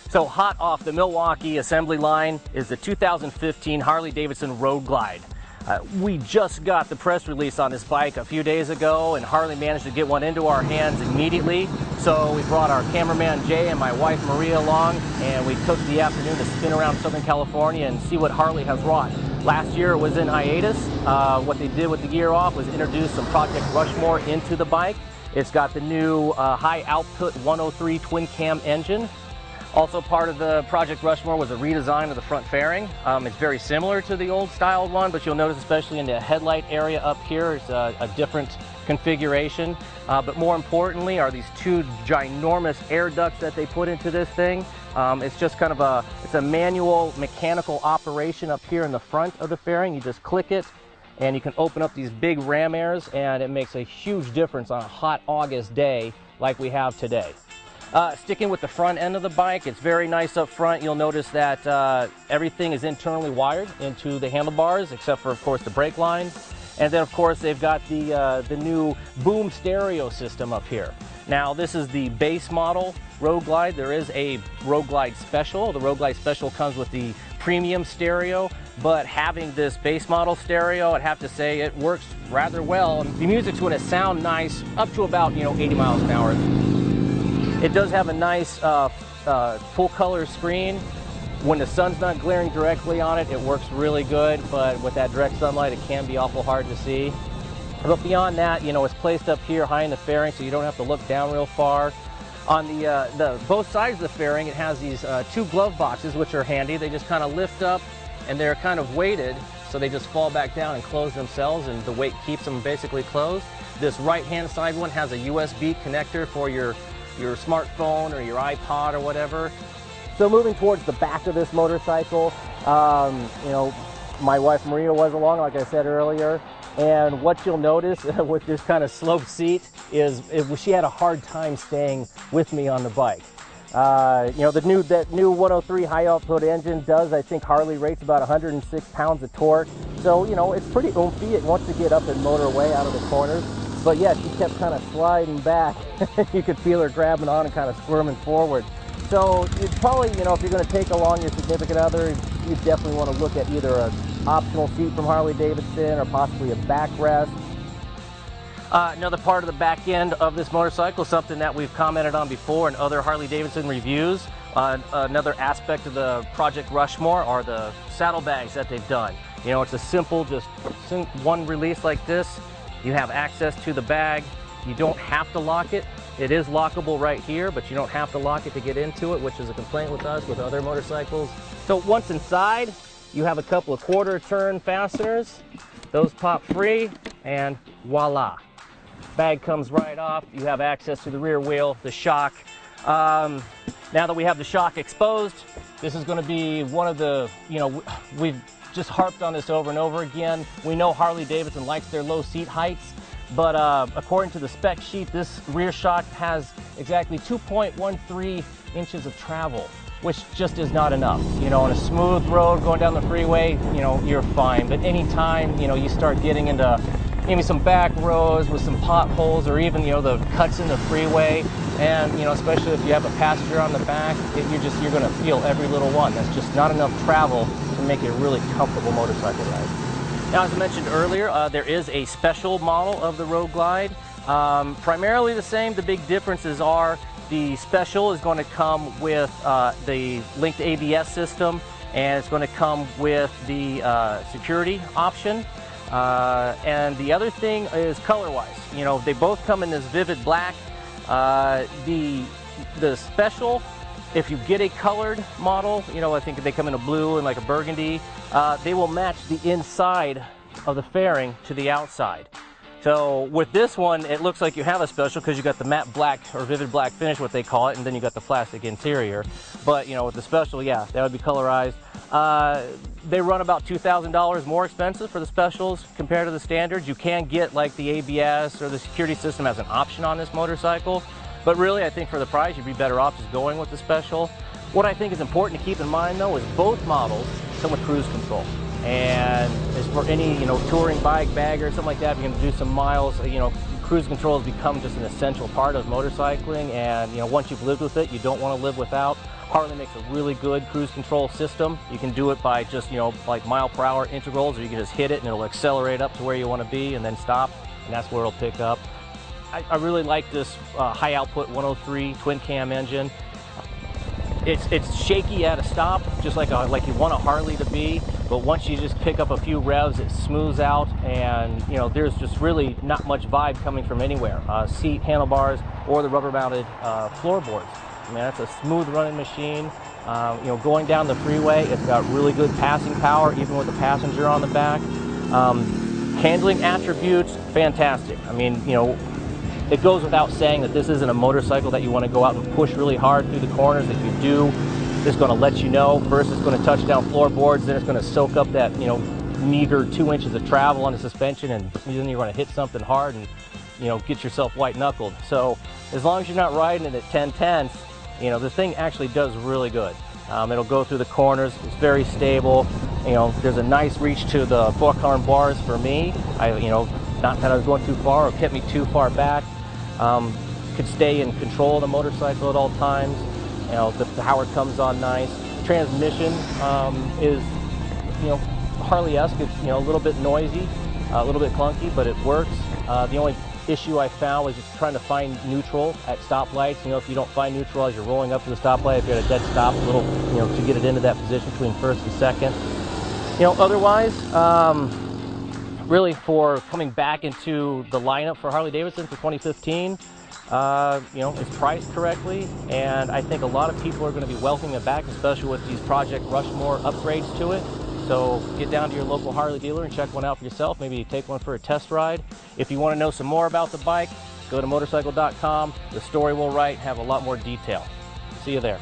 So hot off the Milwaukee assembly line is the 2015 Harley Davidson Road Glide. We just got the press release on this bike a few days ago, and Harley managed to get one into our hands immediately. So we brought our cameraman Jay and my wife Maria along, and we took the afternoon to spin around Southern California and see what Harley has wrought. Last year it was in hiatus. What they did with the gear off was introduce some Project Rushmore into the bike. It's got the new high output 103 twin cam engine. Also part of the Project Rushmore was a redesign of the front fairing. It's very similar to the old style one, but you'll notice especially in the headlight area up here, it's a different configuration. But more importantly are these two ginormous air ducts that they put into this thing. It's just kind of it's a manual mechanical operation up here in the front of the fairing. You just click it and you can open up these big ram airs, and it makes a huge difference on a hot August day like we have today. Sticking with the front end of the bike, it's very nice up front. You'll notice that everything is internally wired into the handlebars, except for, of course, the brake line. And then, of course, they've got the new boom stereo system up here. Now, this is the base model Road Glide. There is a Road Glide Special. The Road Glide Special comes with the premium stereo, but having this base model stereo, I'd have to say it works rather well. The music's going to sound nice up to about 80 miles an hour. It does have a nice full color screen. When the sun's not glaring directly on it, it works really good, but with that direct sunlight, it can be awful hard to see. But beyond that, it's placed up here high in the fairing, so you don't have to look down real far. On both sides of the fairing, it has these two glove boxes, which are handy. They just kind of lift up, and they're kind of weighted, so they just fall back down and close themselves, and the weight keeps them basically closed. This right-hand side one has a USB connector for your smartphone or your iPod or whatever. So moving towards the back of this motorcycle, my wife Maria was along, like I said earlier, and what you'll notice with this kind of sloped seat is she had a hard time staying with me on the bike. That new 103 high output engine does, I think Harley rates about 106 pounds of torque. So, it's pretty oomphy. It wants to get up and motor way out of the corners. But yeah, she kept kind of sliding back. You could feel her grabbing on and kind of squirming forward. So you'd probably, if you're going to take along your significant other, you definitely want to look at either an optional seat from Harley Davidson or possibly a backrest. Another part of the back end of this motorcycle, something that we've commented on before in other Harley Davidson reviews. Another aspect of the Project Rushmore are the saddlebags that they've done. It's a simple, just one release like this. You have access to the bag. You don't have to lock it. It is lockable right here, but you don't have to lock it to get into it, which is a complaint with us with other motorcycles. So once inside, you have a couple of quarter turn fasteners. Those pop free, and voila. Bag comes right off. You have access to the rear wheel, the shock. Now that we have the shock exposed, this is going to be one of the, we've just harped on this over and over again. We know Harley Davidson likes their low seat heights, but according to the spec sheet, this rear shock has exactly 2.13 inches of travel, which just is not enough. On a smooth road going down the freeway, you're fine. But anytime, you start getting into maybe some back roads with some potholes, or even, the cuts in the freeway, and, especially if you have a passenger on the back, you're going to feel every little one. That's just not enough travel to make it a really comfortable motorcycle ride. Now, as I mentioned earlier, there is a special model of the Road Glide. Primarily the same. The big differences are the special is going to come with the linked ABS system, and it's going to come with the security option. And the other thing is color-wise. They both come in this vivid black. The special, if you get a colored model, I think they come in a blue and like a burgundy, they will match the inside of the fairing to the outside. So with this one, it looks like you have a special because you got the matte black or vivid black finish, what they call it, and then you got the plastic interior. But with the special, yeah, that would be colorized. They run about $2,000 more expensive for the specials compared to the standards. You can get like the ABS or the security system as an option on this motorcycle, but really I think for the price you'd be better off just going with the special. What I think is important to keep in mind though is both models come with cruise control. And as for any touring bike, bagger, something like that, if you're going to do some miles, cruise control has become just an essential part of motorcycling, and once you've lived with it, you don't want to live without. Harley makes a really good cruise control system. You can do it by just, like mile-per-hour integrals, or you can just hit it and it'll accelerate up to where you want to be and then stop, and that's where it'll pick up. I really like this high output 103 twin cam engine. It's shaky at a stop, just like you want a Harley to be, but once you just pick up a few revs, it smooths out, and there's just really not much vibe coming from anywhere. Seat, handlebars, or the rubber-mounted floorboards. I mean, that's a smooth running machine. Going down the freeway, it's got really good passing power, even with the passenger on the back. Handling attributes, fantastic. I mean, it goes without saying that this isn't a motorcycle that you want to go out and push really hard through the corners. If you do, it's going to let you know. First, it's going to touch down floorboards, then it's going to soak up that, meager 2 inches of travel on the suspension, and then you're going to hit something hard and, get yourself white-knuckled. So as long as you're not riding it at 10/10, the thing actually does really good. It'll go through the corners. It's very stable. There's a nice reach to the fork-arm bars for me. Not that I was going too far or kept me too far back. Could stay in control of the motorcycle at all times. The power comes on nice. Transmission is, Harley-esque. It's, a little bit noisy, a little bit clunky, but it works. The only issue I found was just trying to find neutral at stoplights. If you don't find neutral as you're rolling up to the stoplight, if you're at a dead stop, a little, to get it into that position between first and second. Otherwise, really for coming back into the lineup for Harley Davidson for 2015, it's priced correctly, and I think a lot of people are going to be welcoming it back, especially with these Project Rushmore upgrades to it. So get down to your local Harley dealer and check one out for yourself. Maybe take one for a test ride. If you want to know some more about the bike, go to motorcycle.com. The story we'll write have a lot more detail. See you there.